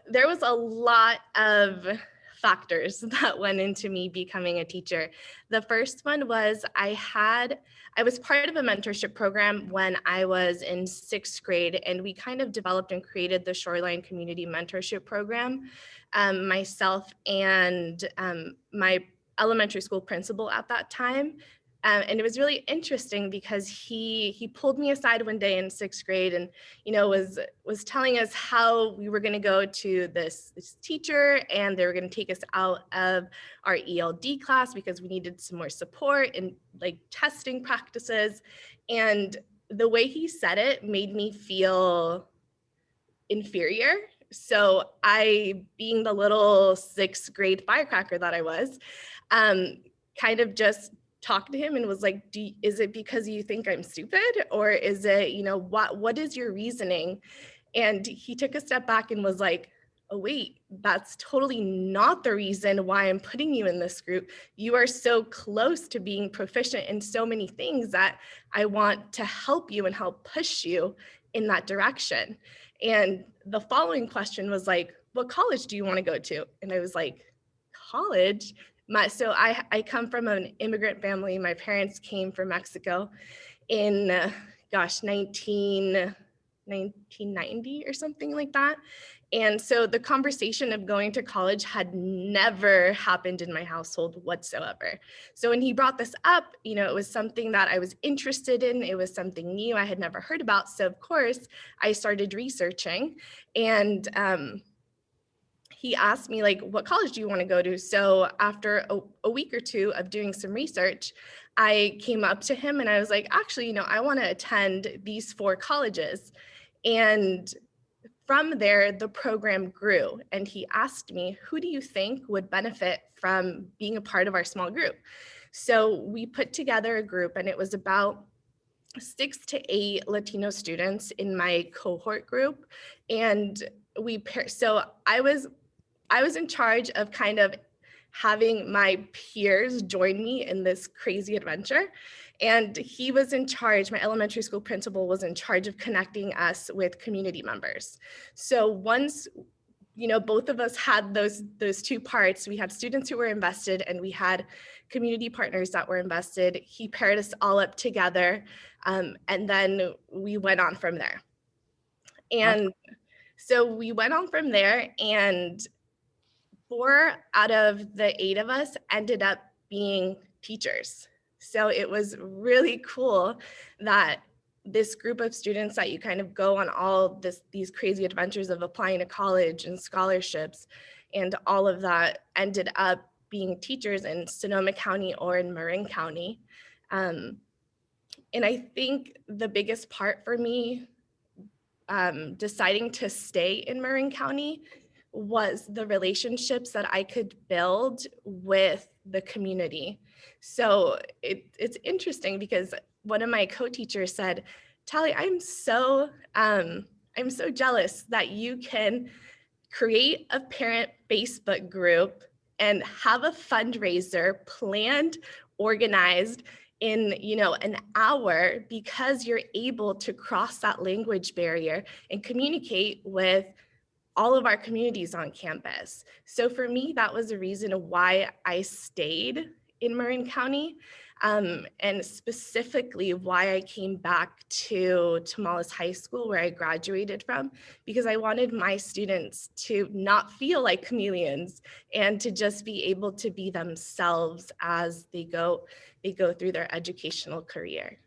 there was a lot of factors that went into me becoming a teacher. The first one was I was part of a mentorship program when I was in 6th grade, and we kind of developed and created the Shoreline Community Mentorship Program. Myself and my elementary school principal at that time. And it was really interesting because he pulled me aside one day in 6th grade and was telling us how we were going to go to this teacher, and they were going to take us out of our ELD class because we needed some more support and like testing practices. And the way he said it made me feel inferior. So I, being the little 6th grade firecracker that I was, kind of just talked to him and was like, is it because you think I'm stupid? Or is it, what is your reasoning? And he took a step back and was like, oh, wait, that's totally not the reason why I'm putting you in this group. You are so close to being proficient in so many things that I want to help you and help push you in that direction. And the following question was like, what college do you want to go to? And I was like, college? So I come from an immigrant family. My parents came from Mexico in, 1990 or something like that. And so the conversation of going to college had never happened in my household whatsoever. So when he brought this up, it was something that I was interested in. It was something new I had never heard about. So of course, I started researching, and he asked me, like, what college do you want to go to? So after a week or two of doing some research, I came up to him and I was like, actually, I want to attend these 4 colleges. And from there, the program grew. And he asked me, who do you think would benefit from being a part of our small group? So we put together a group, and it was about 6 to 8 Latino students in my cohort group. And so I was in charge of kind of having my peers join me in this crazy adventure. And he was in charge, my elementary school principal was in charge of connecting us with community members. So once, both of us had those 2 parts, we had students who were invested and we had community partners that were invested. He paired us all up together, and then we went on from there. And so we went on from there, and 4 out of the 8 of us ended up being teachers. So it was really cool that this group of students that you kind of go on all these crazy adventures of applying to college and scholarships and all of that ended up being teachers in Sonoma County or in Marin County. And I think the biggest part for me deciding to stay in Marin County was the relationships that I could build with the community. So it's interesting because one of my co-teachers said, Talyha, I'm so jealous that you can create a parent Facebook group and have a fundraiser planned, organized in an hour, because you're able to cross that language barrier and communicate with all of our communities on campus. So for me, that was a reason why I stayed in Marin County, and specifically why I came back to Tamales High School, where I graduated from, because I wanted my students to not feel like chameleons and to just be able to be themselves as they go through their educational career.